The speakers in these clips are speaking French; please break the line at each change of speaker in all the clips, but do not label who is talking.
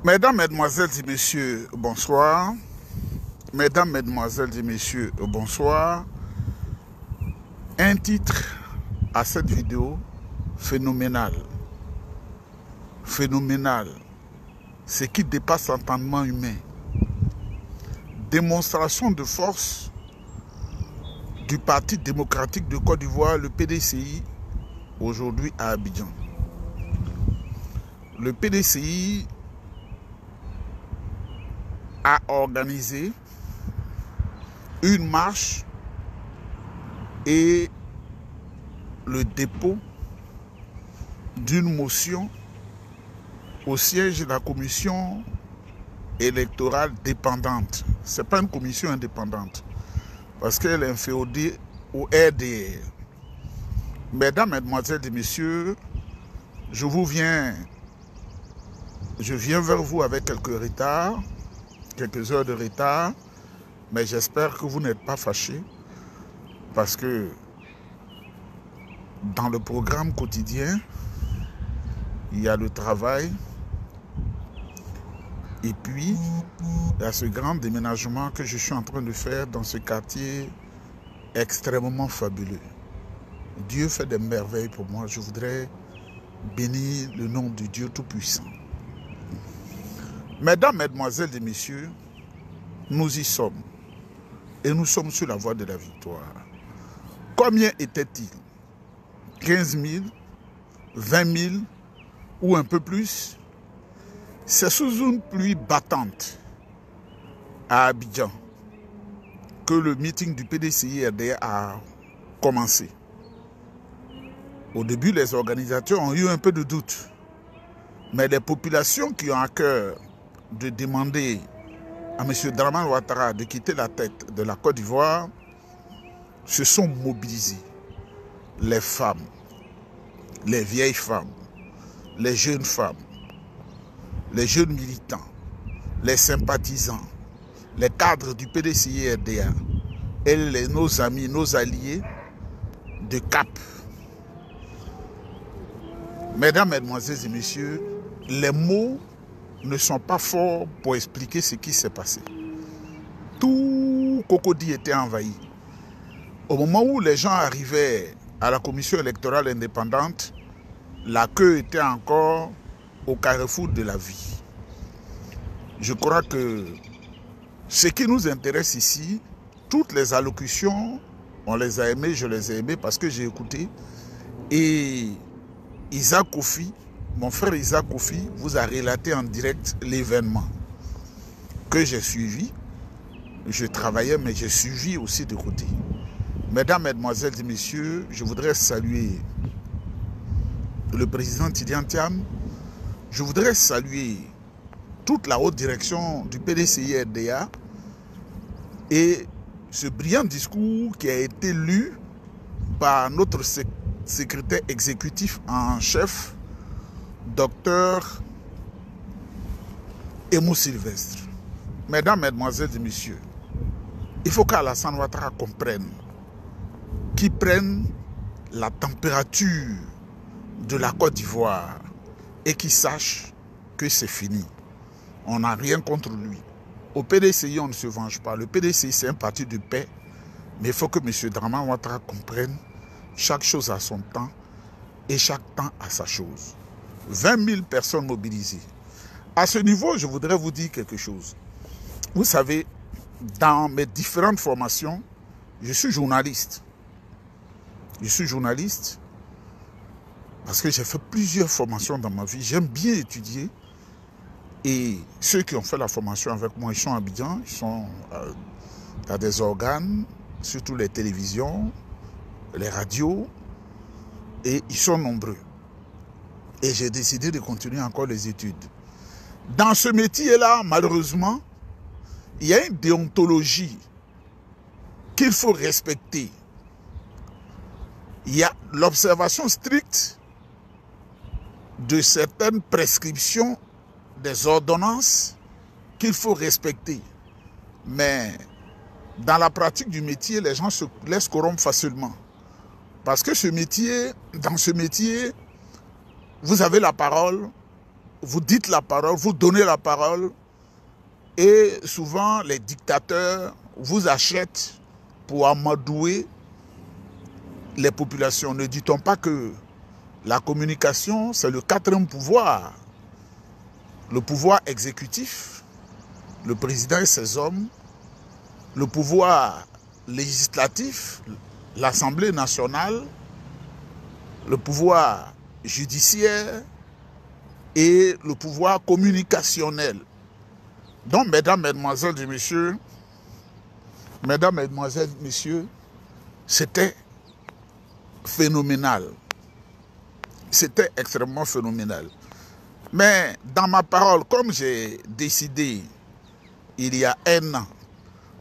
Mesdames, Mesdemoiselles et Messieurs, bonsoir. Mesdames, Mesdemoiselles et Messieurs, bonsoir. Un titre à cette vidéo, phénoménal. Phénoménal. Ce qui dépasse l'entendement humain. Démonstration de force du Parti démocratique de Côte d'Ivoire, le PDCI, aujourd'hui à Abidjan. Le PDCI a organisé une marche et le dépôt d'une motion au siège de la commission électorale dépendante. Ce n'est pas une commission indépendante parce qu'elle est inféodée au RDR. Mesdames, Mesdemoiselles et Messieurs, je viens vers vous avec quelques heures de retard, mais j'espère que vous n'êtes pas fâchés parce que dans le programme quotidien, il y a le travail et puis il y a ce grand déménagement que je suis en train de faire dans ce quartier extrêmement fabuleux. Dieu fait des merveilles pour moi. Je voudrais bénir le nom du Dieu Tout-Puissant. Mesdames, Mesdemoiselles et Messieurs, nous y sommes. Et nous sommes sur la voie de la victoire. Combien était-il? 15 000, 20 000 ou un peu plus? C'est sous une pluie battante à Abidjan que le meeting du PDCI-RDR a commencé. Au début, les organisateurs ont eu un peu de doute. Mais les populations qui ont à cœur de demander à M. Dramane Ouattara de quitter la tête de la Côte d'Ivoire se sont mobilisées. Les femmes, les vieilles femmes, les jeunes militants, les sympathisants, les cadres du PDCI-RDA et nos amis, nos alliés de Cap. Mesdames, Mesdemoiselles et Messieurs, les mots ne sont pas forts pour expliquer ce qui s'est passé. Tout Cocody était envahi. Au moment où les gens arrivaient à la commission électorale indépendante, la queue était encore au carrefour de la vie. Je crois que ce qui nous intéresse ici, toutes les allocutions, on les a aimées, je les ai aimées parce que j'ai écouté. Et Isaac Kofi, mon frère Isaac Kofi, vous a relaté en direct l'événement que j'ai suivi. Je travaillais, mais j'ai suivi aussi de côté. Mesdames, Mesdemoiselles et Messieurs, je voudrais saluer le président Tidiane Thiam. Je voudrais saluer toute la haute direction du PDCI-RDA et ce brillant discours qui a été lu par notre secrétaire exécutif en chef, Docteur Aimé Sylvestre. Mesdames, Mesdemoiselles et Messieurs, il faut qu'Alassane Ouattara comprenne, qu'il prenne la température de la Côte d'Ivoire et qu'il sache que c'est fini. On n'a rien contre lui. Au PDCI, on ne se venge pas. Le PDCI, c'est un parti de paix. Mais il faut que M. Dramane Ouattara comprenne chaque chose a son temps et chaque temps a sa chose. 20 000 personnes mobilisées. À ce niveau, je voudrais vous dire quelque chose. Vous savez, dans mes différentes formations, je suis journaliste. Je suis journaliste parce que j'ai fait plusieurs formations dans ma vie. J'aime bien étudier. Et ceux qui ont fait la formation avec moi, ils sont à Abidjan, ils sont à des organes, surtout les télévisions, les radios, et ils sont nombreux. Et j'ai décidé de continuer encore les études. Dans ce métier-là, malheureusement, il y a une déontologie qu'il faut respecter. Il y a l'observation stricte de certaines prescriptions des ordonnances qu'il faut respecter. Mais dans la pratique du métier, les gens se laissent corrompre facilement. Parce que dans ce métier, vous avez la parole vous dites la parole, vous donnez la parole, et souvent les dictateurs vous achètent pour amadouer les populations. Ne dit-on pas que la communication, c'est le quatrième pouvoir, le pouvoir exécutif, le président et ses hommes, le pouvoir législatif, l'Assemblée nationale, le pouvoir judiciaire et le pouvoir communicationnel. Donc, mesdames, mesdemoiselles et messieurs, c'était phénoménal. C'était extrêmement phénoménal. Mais dans ma parole, comme j'ai décidé il y a un an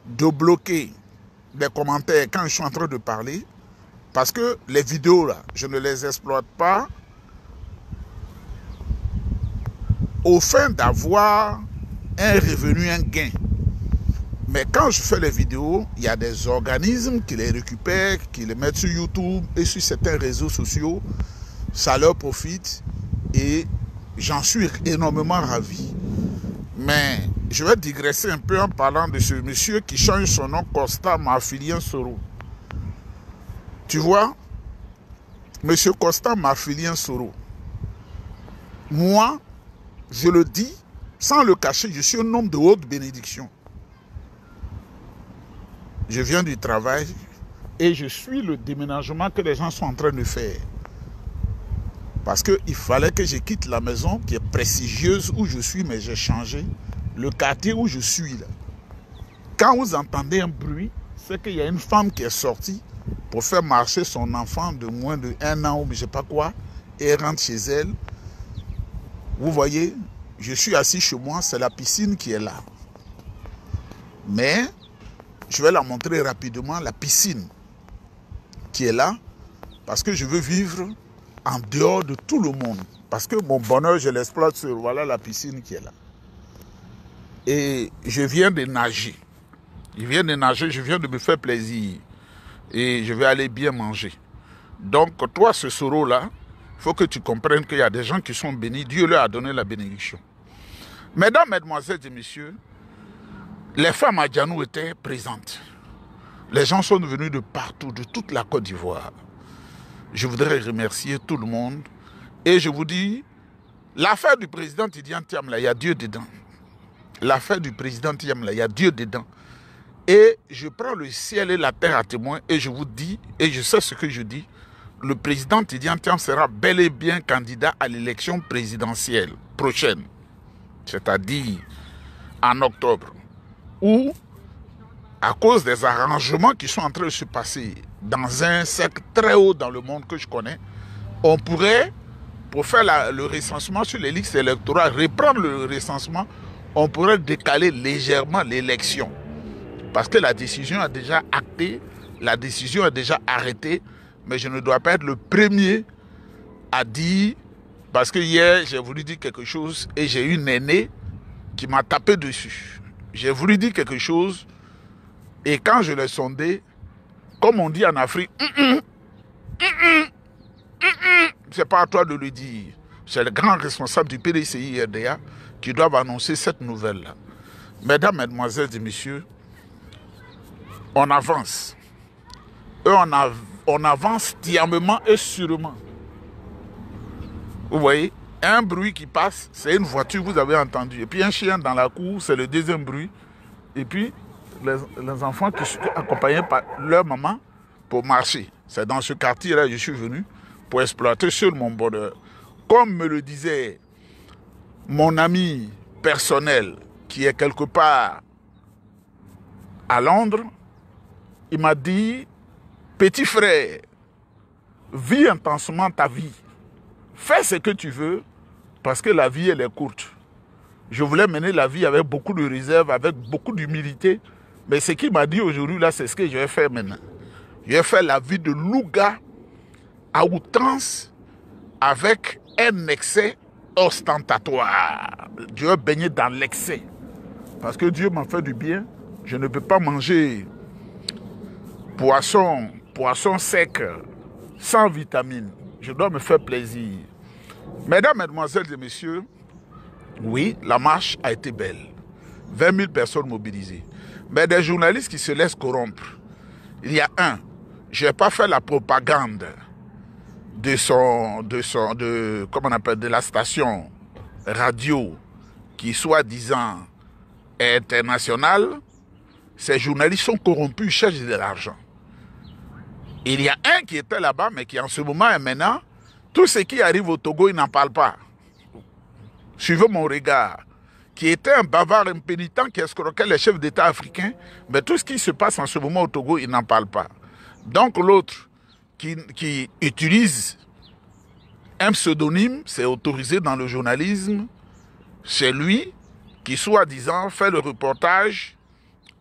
de bloquer les commentaires quand je suis en train de parler, parce que les vidéos là, je ne les exploite pas au fin d'avoir un revenu, un gain. Mais quand je fais les vidéos, il y a des organismes qui les récupèrent, qui les mettent sur YouTube et sur certains réseaux sociaux. Ça leur profite et j'en suis énormément ravi. Mais je vais digresser un peu en parlant de ce monsieur qui change son nom, Costa Marfilien Soro. Tu vois, monsieur Costa Marfilien Soro, moi, je le dis, sans le cacher, je suis un homme de haute bénédiction. Je viens du travail et je suis le déménagement que les gens sont en train de faire. Parce qu'il fallait que je quitte la maison qui est prestigieuse où je suis, mais j'ai changé. Le quartier où je suis là. Quand vous entendez un bruit, c'est qu'il y a une femme qui est sortie pour faire marcher son enfant de moins de 1 an ou je ne sais pas quoi, et elle rentre chez elle. Vous voyez, je suis assis chez moi, c'est la piscine qui est là. Mais je vais la montrer rapidement, la piscine qui est là, parce que je veux vivre en dehors de tout le monde. Parce que mon bonheur, je l'exploite sur, voilà la piscine qui est là. Et je viens de nager. Je viens de nager, je viens de me faire plaisir. Et je vais aller bien manger. Donc, toi, ce Soro-là, il faut que tu comprennes qu'il y a des gens qui sont bénis. Dieu leur a donné la bénédiction. Mesdames, mesdemoiselles et messieurs, les femmes à Djanou étaient présentes. Les gens sont venus de partout, de toute la Côte d'Ivoire. Je voudrais remercier tout le monde. Et je vous dis, l'affaire du président Tidiane Thiam, là, il y a Dieu dedans. L'affaire du président Thiam, là, il y a Dieu dedans. Et je prends le ciel et la terre à témoin et je vous dis, et je sais ce que je dis, le président Tidiane Thiam sera bel et bien candidat à l'élection présidentielle prochaine, c'est-à-dire en octobre, où, à cause des arrangements qui sont en train de se passer dans un cercle très haut dans le monde que je connais, on pourrait, pour faire le recensement sur les listes électorales, reprendre le recensement, on pourrait décaler légèrement l'élection. Parce que la décision a déjà acté, la décision est déjà arrêtée, mais je ne dois pas être le premier à dire, parce que hier j'ai voulu dire quelque chose et j'ai eu une aînée qui m'a tapé dessus. J'ai voulu dire quelque chose et quand je l'ai sondé, comme on dit en Afrique, c'est pas à toi de le dire. C'est le grand responsable du PDCI RDA qui doivent annoncer cette nouvelle-là. Mesdames, mesdemoiselles et messieurs, on avance. Eux, on avance diamement et sûrement. Vous voyez, un bruit qui passe, c'est une voiture, vous avez entendu. Et puis un chien dans la cour, c'est le deuxième bruit. Et puis les enfants qui sont accompagnés par leur maman pour marcher. C'est dans ce quartier-là que je suis venu pour exploiter sur mon bonheur. Comme me le disait mon ami personnel qui est quelque part à Londres, il m'a dit, petit frère, vis intensement ta vie. Fais ce que tu veux parce que la vie, elle est courte. Je voulais mener la vie avec beaucoup de réserve, avec beaucoup d'humilité. Mais ce qu'il m'a dit aujourd'hui, là, c'est ce que je vais faire maintenant. Je vais faire la vie de Louga à outrance avec un excès ostentatoire. Je vais baigner dans l'excès. Parce que Dieu m'a fait du bien. Je ne peux pas manger poisson sec, sans vitamines. Je dois me faire plaisir. Mesdames, mesdemoiselles et messieurs, Oui, la marche a été belle. 20 000 personnes mobilisées. Mais des journalistes qui se laissent corrompre. Il y a un, je n'ai pas fait la propagande comment on appelle, de la station radio qui soi-disant est internationale. Ces journalistes sont corrompus, ils cherchent de l'argent. Il y a un qui était là-bas, mais qui en ce moment et maintenant, tout ce qui arrive au Togo, il n'en parle pas. Suivez mon regard. Qui était un bavard impénitent qui escroquait les chefs d'État africains, mais tout ce qui se passe en ce moment au Togo, il n'en parle pas. Donc l'autre qui utilise un pseudonyme, c'est autorisé dans le journalisme, c'est lui qui, soi-disant, fait le reportage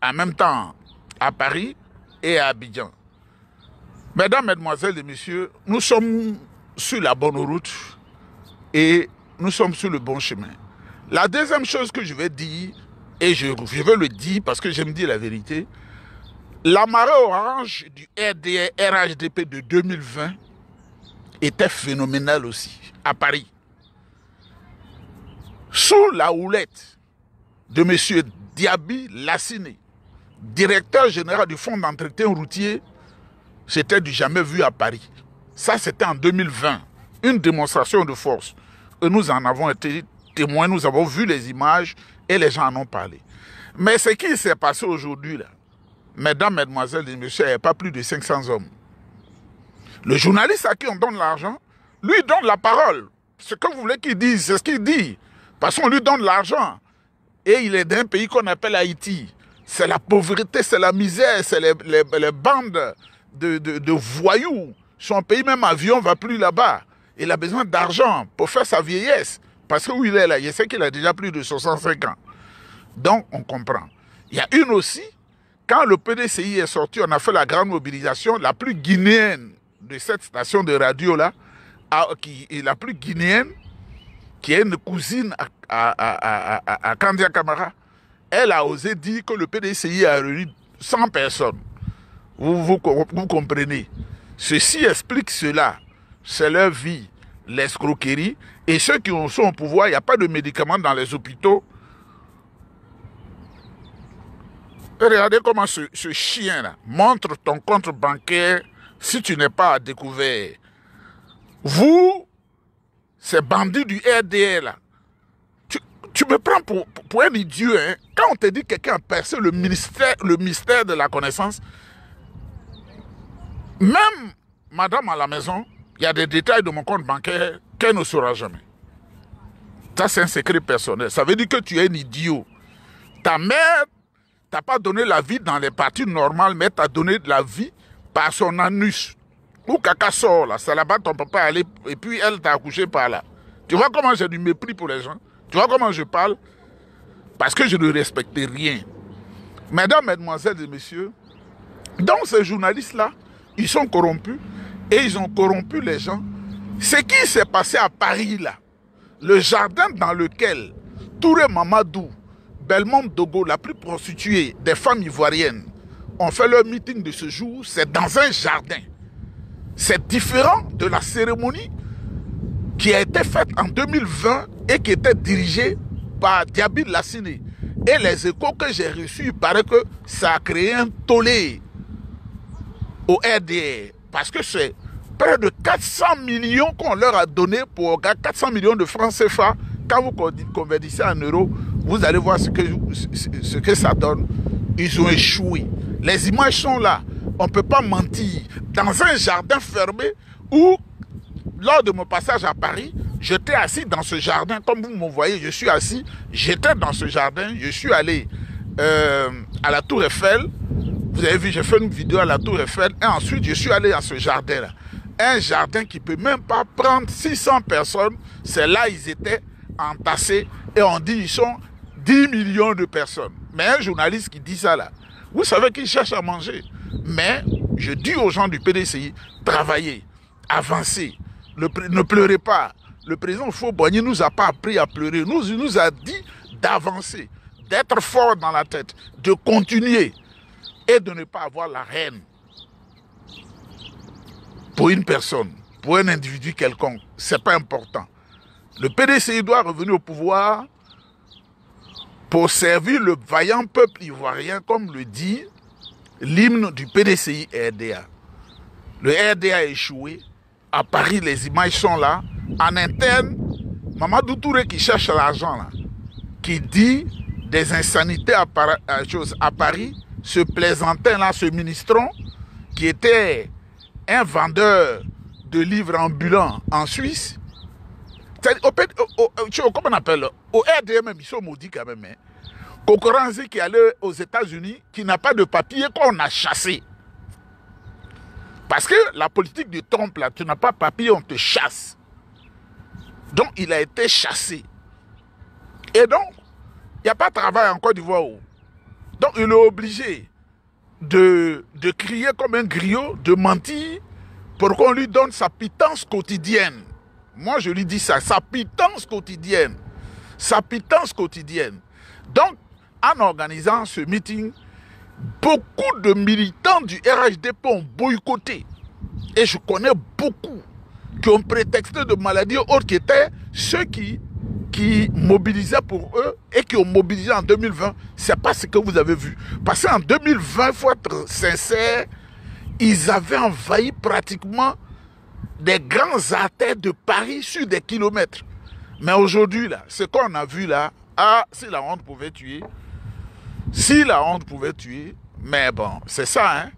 en même temps à Paris et à Abidjan. Mesdames, Mesdemoiselles et Messieurs, nous sommes sur la bonne route et nous sommes sur le bon chemin. La deuxième chose que je vais dire, et je vais le dire parce que j'aime dire la vérité, la marée orange du RHDP de 2020 était phénoménale aussi, à Paris. Sous la houlette de M. Diaby Lassiné, directeur général du Fonds d'entretien routier, c'était du jamais vu à Paris. Ça, c'était en 2020, une démonstration de force. Et nous en avons été témoins, nous avons vu les images et les gens en ont parlé. Mais ce qui s'est passé aujourd'hui, là, mesdames, mesdemoiselles et messieurs, il n'y a pas plus de 500 hommes. Le journaliste à qui on donne l'argent, lui donne la parole. Ce que vous voulez qu'il dise, c'est ce qu'il dit. Parce qu'on lui donne l'argent. Et il est d'un pays qu'on appelle Haïti. C'est la pauvreté, c'est la misère, c'est les bandes de voyous. Son pays, même avion, ne va plus là-bas. Il a besoin d'argent pour faire sa vieillesse. Parce que où il est là, il sait qu'il a déjà plus de 65 ans. Donc, on comprend. Il y a une aussi, quand le PDCI est sorti, on a fait la grande mobilisation, la plus guinéenne de cette station de radio-là, qui est la plus guinéenne, qui est une cousine à Kandia Camara, elle a osé dire que le PDCI a réuni 100 personnes. Vous comprenez. Ceci explique cela. C'est leur vie, l'escroquerie. Et ceux qui sont au pouvoir, il n'y a pas de médicaments dans les hôpitaux. Regardez comment ce chien-là montre ton compte bancaire si tu n'es pas à découvert. Vous, ces bandits du RDR, là, tu me prends pour un idiot. Hein? Quand on te dit que quelqu'un a percé le mystère de la connaissance, même madame à la maison, il y a des détails de mon compte bancaire qu'elle ne saura jamais. Ça, c'est un secret personnel. Ça veut dire que tu es un idiot. Ta mère t'a pas donné la vie dans les parties normales, mais t'a donné de la vie par son anus. Où caca sort, là, c'est là-bas ton papa allait, et puis elle t'a accouché par là. Tu vois comment j'ai du mépris pour les gens? Tu vois comment je parle? Parce que je ne respecte rien. Mesdames, Mesdemoiselles et Messieurs, donc ces journalistes-là, ils sont corrompus et ils ont corrompu les gens. Ce qui s'est passé à Paris, là, le jardin dans lequel Touré Mamadou, Belmont Dogo, la plus prostituée des femmes ivoiriennes, ont fait leur meeting de ce jour, c'est dans un jardin. C'est différent de la cérémonie qui a été faite en 2020 et qui était dirigée par Diaby Lassiné. Et les échos que j'ai reçus, il paraît que ça a créé un tollé au RDR. Parce que c'est près de 400 millions qu'on leur a donné pour 400 millions de francs CFA. Quand vous convertissez en euros, vous allez voir ce que ça donne. Ils ont échoué. Les images sont là. On ne peut pas mentir. Dans un jardin fermé où, lors de mon passage à Paris, j'étais assis dans ce jardin. Comme vous me voyez, je suis assis. J'étais dans ce jardin. Je suis allé à la Tour Eiffel. Vous avez vu, j'ai fait une vidéo à la Tour Eiffel. Et ensuite, je suis allé à ce jardin-là. Un jardin qui ne peut même pas prendre 600 personnes. C'est là ils étaient entassés. Et on dit ils sont 10 millions de personnes. Mais un journaliste qui dit ça là, vous savez qu'il cherche à manger. Mais je dis aux gens du PDCI, travaillez, avancez, ne pleurez pas. Le président Faure-Boigny ne nous a pas appris à pleurer. Il nous a dit d'avancer, d'être fort dans la tête, de continuer et de ne pas avoir la haine pour une personne, pour un individu quelconque. Ce n'est pas important. Le PDCI doit revenir au pouvoir pour servir le vaillant peuple ivoirien, comme le dit l'hymne du PDCI RDA. Le RDA a échoué. À Paris, les images sont là. En interne, Mamadou Touré qui cherche l'argent, là, qui dit des insanités à Paris, ce plaisantin là, ce ministron, qui était un vendeur de livres ambulants en Suisse. Comment on appelle? Au RDA même, ils sont maudits quand même. Hein. Kokoranzi qui allait aux États-Unis, qui n'a pas de papier, qu'on a chassé. Parce que la politique de Trump, là, tu n'as pas de papier, on te chasse. Donc, il a été chassé. Et donc, il n'y a pas de travail en Côte d'Ivoire. Donc, il est obligé de crier comme un griot, de mentir, pour qu'on lui donne sa pitance quotidienne. Moi, je lui dis ça, sa pitance quotidienne. Sa pitance quotidienne. Donc, en organisant ce meeting, beaucoup de militants du RHDP ont boycotté. Et je connais beaucoup qui ont prétexté de maladies autres qui étaient ceux qui mobilisaient pour eux et qui ont mobilisé en 2020. Ce n'est pas ce que vous avez vu. Parce qu'en 2020, il faut être sincère, ils avaient envahi pratiquement des grands artères de Paris sur des kilomètres. Mais aujourd'hui, là, ce qu'on a vu là, ah, si la honte pouvait tuer, si la honte pouvait tuer, mais bon, c'est ça, hein.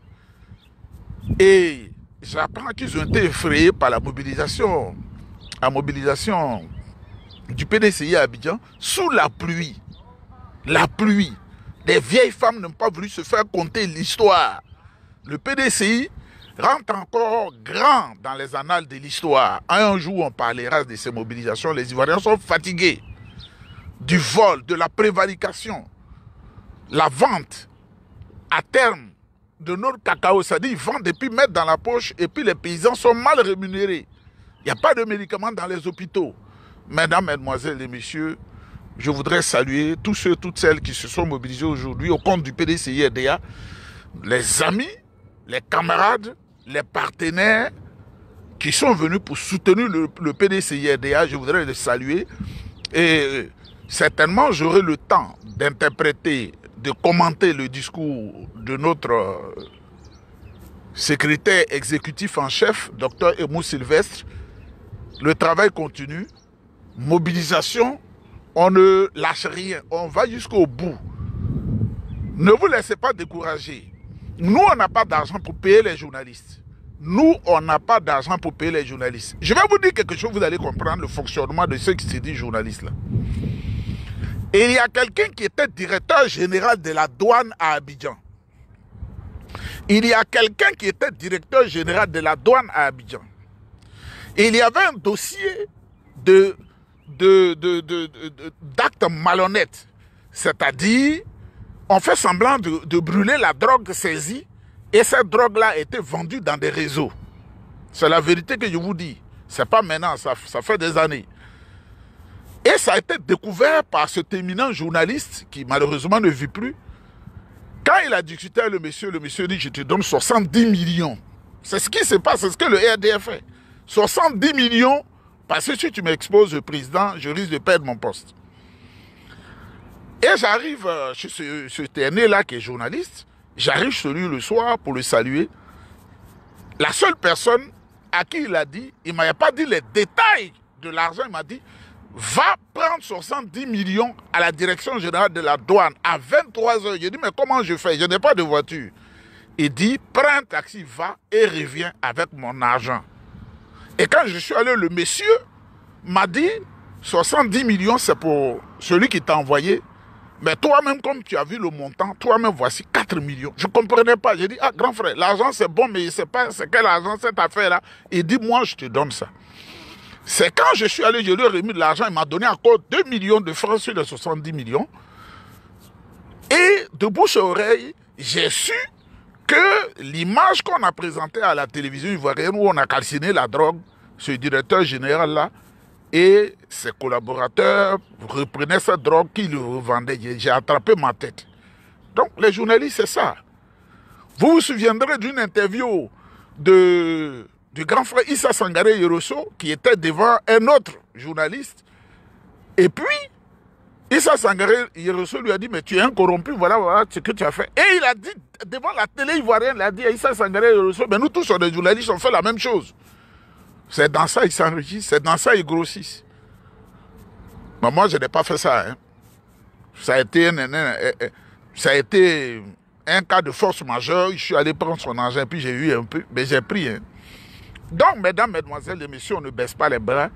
Et j'apprends qu'ils ont été effrayés par la mobilisation du PDCI à Abidjan sous la pluie. La pluie. Les vieilles femmes n'ont pas voulu se faire conter l'histoire. Le PDCI rentre encore grand dans les annales de l'histoire. Un jour, on parlera de ces mobilisations. Les Ivoiriens sont fatigués du vol, de la prévarication, la vente à terme de notre cacao. C'est-à-dire, ils vendent et puis mettent dans la poche et puis les paysans sont mal rémunérés. Il n'y a pas de médicaments dans les hôpitaux. Mesdames, Mesdemoiselles et Messieurs, je voudrais saluer tous ceux, toutes celles qui se sont mobilisés aujourd'hui au compte du PDCI RDA, les amis, les camarades, les partenaires qui sont venus pour soutenir le PDCI RDA. Je voudrais les saluer. Et certainement, j'aurai le temps d'interpréter, de commenter le discours de notre secrétaire exécutif en chef, Dr Emou Sylvestre. Le travail continue. Mobilisation, on ne lâche rien. On va jusqu'au bout. Ne vous laissez pas décourager. Nous, on n'a pas d'argent pour payer les journalistes. Nous, on n'a pas d'argent pour payer les journalistes. Je vais vous dire quelque chose, vous allez comprendre le fonctionnement de ceux qui se disent journalistes là. Et il y a quelqu'un qui était directeur général de la douane à Abidjan. Il y a quelqu'un qui était directeur général de la douane à Abidjan. Et il y avait un dossier d'actes malhonnêtes. C'est-à-dire, on fait semblant de brûler la drogue saisie et cette drogue-là a été vendue dans des réseaux. C'est la vérité que je vous dis. Ce n'est pas maintenant, ça fait des années. Et ça a été découvert par cet éminent journaliste qui malheureusement ne vit plus. Quand il a discuté avec le monsieur dit je te donne 70 millions. C'est ce qui se passe, c'est ce que le RDF fait. 70 millions, parce que si tu m'exposes le président, je risque de perdre mon poste. Et j'arrive chez ce dernier-là qui est journaliste, j'arrive chez lui le soir pour le saluer. La seule personne à qui il a dit, il ne m'a pas dit les détails de l'argent, il m'a dit va prendre 70 millions à la direction générale de la douane à 23 h. J'ai dit, mais comment je fais? Je n'ai pas de voiture. Il dit, prends un taxi, va et reviens avec mon argent. Et quand je suis allé, le monsieur m'a dit, 70 millions, c'est pour celui qui t'a envoyé. Mais toi-même, comme tu as vu le montant, toi-même, voici 4 millions. Je ne comprenais pas. J'ai dit, ah, grand frère, l'argent, c'est bon, mais je ne sais pas c'est quel argent, cette affaire-là. Il dit, moi, je te donne ça. C'est quand je suis allé, je lui ai remis de l'argent, il m'a donné encore 2 millions de francs sur les 70 millions. Et de bouche à oreille, j'ai su que l'image qu'on a présentée à la télévision ivoirienne, où on a calciné la drogue, ce directeur général-là, et ses collaborateurs reprenaient cette drogue qu'ils revendaient. J'ai attrapé ma tête. Donc, les journalistes, c'est ça. Vous vous souviendrez d'une interview du grand frère Issa Sangaré Yorosso, qui était devant un autre journaliste. Et puis, Issa Sangaré, Yeroso lui a dit, mais tu es un corrompu, voilà ce que tu as fait. Et il a dit, devant la télé ivoirienne, il a dit à Issa Sangaré, Yeroso, mais nous tous, on est journalistes, on fait la même chose. C'est dans ça qu'ils s'enrichissent, c'est dans ça qu'ils grossissent. Mais moi, je n'ai pas fait ça. Hein. Ça a été un cas de force majeure. Je suis allé prendre son argent, puis j'ai eu un peu, mais j'ai pris. Hein. Donc, mesdames, mesdemoiselles et messieurs, on ne baisse pas les bras.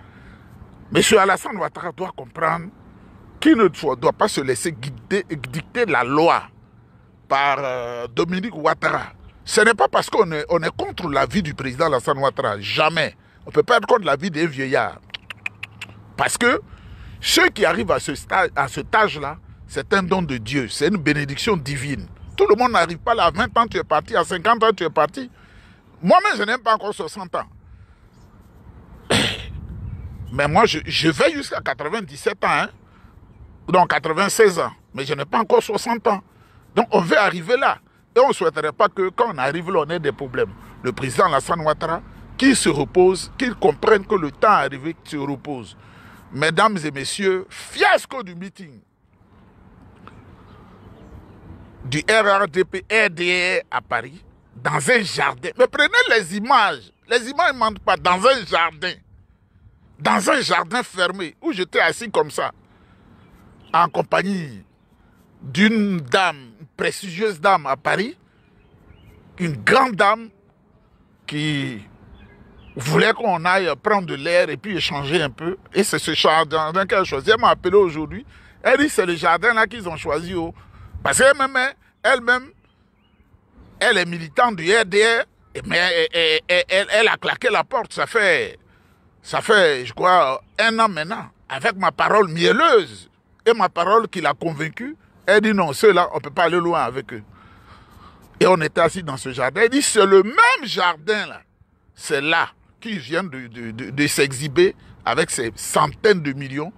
Monsieur Alassane Ouattara doit comprendre qu'il ne doit pas se laisser dicter la loi par Dominique Ouattara. Ce n'est pas parce qu'on est contre la vie du président Alassane Ouattara. Jamais. On ne peut pas être contre la vie des vieillards. Parce que ceux qui arrivent à cet âge-là, c'est un don de Dieu. C'est une bénédiction divine. Tout le monde n'arrive pas là. À 20 ans, tu es parti. À 50 ans, tu es parti. Moi-même, je n'aime pas encore 60 ans. Mais moi, je vais jusqu'à 97 ans. Hein? Donc 96 ans. Mais je n'ai pas encore 60 ans. Donc on veut arriver là. Et on ne souhaiterait pas que quand on arrive là, on ait des problèmes. Le président Alassane Ouattara, qu'il se repose, qu'il comprenne que le temps est arrivé qu'il se repose. Mesdames et messieurs, fiasco du meeting du RRDP RDR à Paris, dans un jardin. Mais prenez les images. Les images ne mentent pas. Dans un jardin. Dans un jardin fermé, où j'étais assis comme ça, en compagnie d'une dame, une prestigieuse dame à Paris, une grande dame qui voulait qu'on aille prendre de l'air et puis échanger un peu. Et c'est ce jardin qu'elle a choisi. Elle m'a appelé aujourd'hui. Elle dit c'est le jardin là qu'ils ont choisi. Oh. Parce qu'elle-même, elle est militante du RDR, mais elle a claqué la porte. Ça fait, je crois, 1 an maintenant, avec ma parole mielleuse et ma parole qui l'a convaincue. Elle dit non, ceux-là, on ne peut pas aller loin avec eux. Et on était assis dans ce jardin. Elle dit c'est le même jardin là. C'est là qu'ils viennent de s'exhiber avec ces centaines de millions.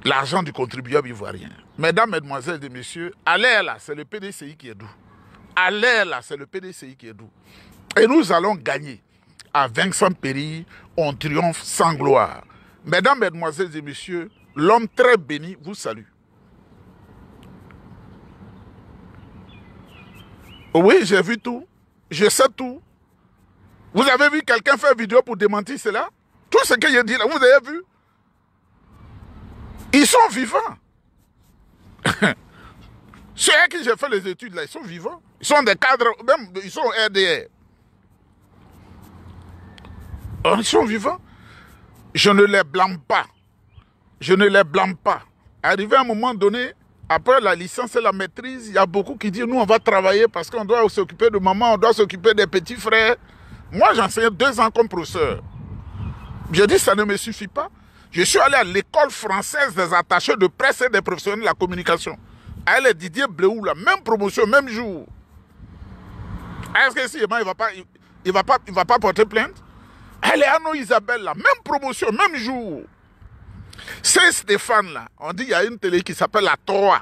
L'argent du contribuable ivoirien. Mesdames, mesdemoiselles et messieurs, allez là, c'est le PDCI qui est doux. Allez là, c'est le PDCI qui est doux. Et nous allons gagner. À Vincent Péry, on triomphe sans gloire. Mesdames, mesdemoiselles et messieurs, l'homme très béni vous salue. Oui, j'ai vu tout. Je sais tout. Vous avez vu quelqu'un faire vidéo pour démentir cela? Tout ce que j'ai dit là, vous avez vu? Ils sont vivants. Ceux à qui j'ai fait les études là, ils sont vivants. Ils sont des cadres, même ils sont RDR. Ils sont vivants. Je ne les blâme pas. Je ne les blâme pas. Arrivé à un moment donné, après la licence et la maîtrise, il y a beaucoup qui disent, nous on va travailler parce qu'on doit s'occuper de maman, on doit s'occuper des petits frères. Moi j'enseignais 2 ans comme professeur. J'ai dit, ça ne me suffit pas. Je suis allé à l'école française des attachés de presse et des professionnels de la communication. Elle est Didier Bléou, la même promotion, même jour. Est-ce que si il va pas porter plainte? Elle est Anno Isabelle, la même promotion, même jour. C'est Stéphane là. On dit qu'il y a une télé qui s'appelle La 3.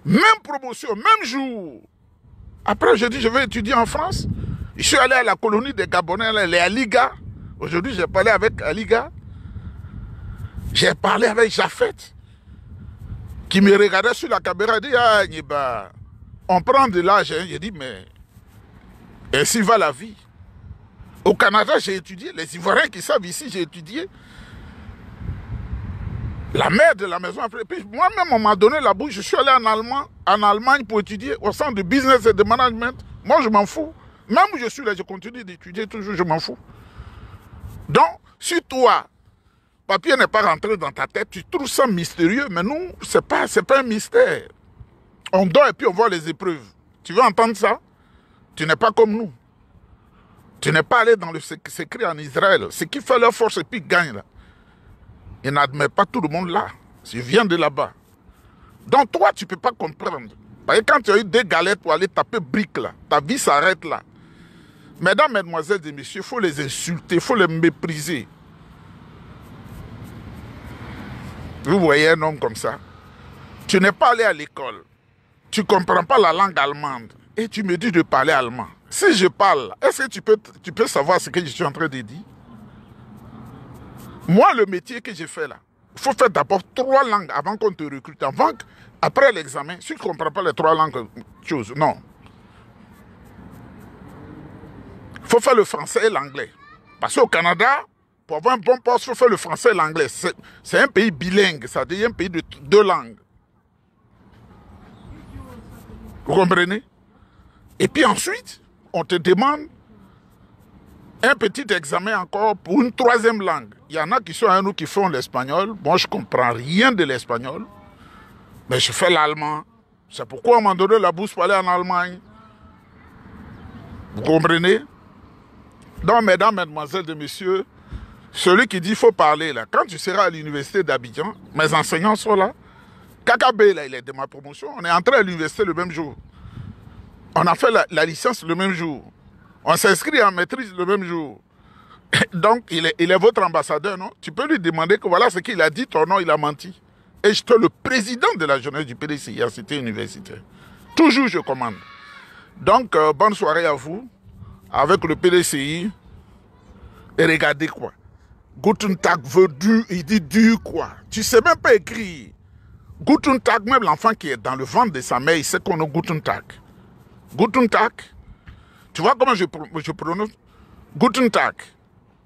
Même promotion, même jour. Après, je dis, je vais étudier en France. Je suis allé à la colonie des Gabonais, les Aliga. Aujourd'hui, j'ai parlé avec Aliga. J'ai parlé avec Jafet, qui me regardait sur la caméra et dit, ah, Niba, on prend de l'âge. Hein. J'ai dit, mais ainsi va la vie. Au Canada, j'ai étudié. Les Ivoiriens qui savent ici, j'ai étudié. La mère de la maison. Puis moi-même, on m'a donné la bouche. Je suis allé en Allemagne pour étudier au centre de business et de management. Moi, je m'en fous. Même où je suis là, je continue d'étudier toujours, je m'en fous. Donc, si toi, papier n'est pas rentré dans ta tête, tu trouves ça mystérieux, mais nous, c'est pas un mystère. On dort et puis on voit les épreuves. Tu veux entendre ça? Tu n'es pas comme nous. Tu n'es pas allé dans le secret en Israël. Ce qui fait leur force et puis gagne là. Ils n'admettent pas tout le monde là. Je viens de là-bas. Donc toi, tu ne peux pas comprendre. Parce que quand tu as eu 2 galettes pour aller taper briques là, ta vie s'arrête là. Mesdames, mesdemoiselles et messieurs, il faut les insulter, il faut les mépriser. Vous voyez un homme comme ça. Tu n'es pas allé à l'école. Tu ne comprends pas la langue allemande. Et tu me dis de parler allemand. Si je parle, est-ce que tu peux savoir ce que je suis en train de dire? Moi, le métier que j'ai fait là, faut faire d'abord 3 langues avant qu'on te recrute. Après l'examen, si tu ne comprends pas les 3 langues, chose, non. Il faut faire le français et l'anglais. Parce qu'au Canada, pour avoir un bon poste, il faut faire le français et l'anglais. C'est un pays bilingue, c'est-à-dire un pays de 2 langues. Vous comprenez? Et puis ensuite, on te demande un petit examen encore pour une 3e langue. Il y en a qui sont à nous qui font l'espagnol. Moi, je ne comprends rien de l'espagnol. Mais je fais l'allemand. C'est pourquoi on m'a donné la bourse pour aller en Allemagne. Vous comprenez? Donc, mesdames, mesdemoiselles et messieurs, celui qui dit qu'il faut parler, là, quand tu seras à l'université d'Abidjan, mes enseignants sont là. Kakabé, là, il est de ma promotion. On est entré à l'université le même jour. On a fait la licence le même jour. On s'inscrit en maîtrise le même jour. Donc, il est votre ambassadeur, non? Tu peux lui demander que voilà ce qu'il a dit, ton nom, il a menti. Et j'étais le président de la jeunesse du PDCI à Cité universitaire. Toujours, je commande. Donc, bonne soirée à vous, avec le PDCI. Et regardez quoi. Guten Tag veut dur, il dit dur quoi. Tu sais même pas écrire. Guten Tag, même l'enfant qui est dans le ventre de sa mère, il sait qu'on a Guten Tag. Guten Tag. Tu vois comment je prononce? Guten Tag.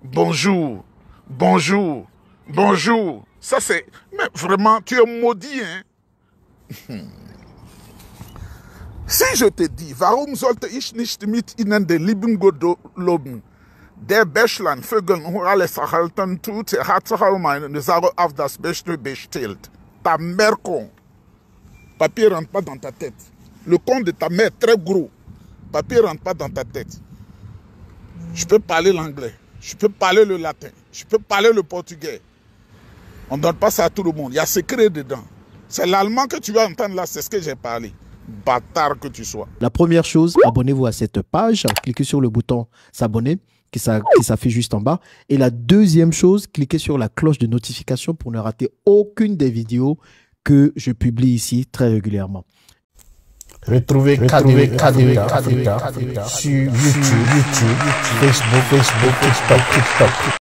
Bonjour. Bonjour. Bonjour. Ça c'est... Mais vraiment, tu es maudit, hein? Si je te dis, warum sollte ich nicht mit Ihnen den lieben Gott loben? Der Bächlein Vögeln und alles erhalten tut, hat sich auch meine Sache auf das Beste bestellt. Ta mère con. Papier rentre pas dans ta tête. Le con de ta mère très gros. Papier rentre pas dans ta tête. Je peux parler l'anglais. Je peux parler le latin. Je peux parler le portugais. On ne donne pas ça à tout le monde. Il y a secret dedans. C'est l'allemand que tu vas entendre là, c'est ce que j'ai parlé. Bâtard que tu sois.
La première chose, abonnez-vous à cette page. Cliquez sur le bouton s'abonner qui s'affiche juste en bas. Et la deuxième chose, cliquez sur la cloche de notification pour ne rater aucune des vidéos que je publie ici très régulièrement.
Retrouvez KDV Africa sur YouTube, Facebook, TikTok.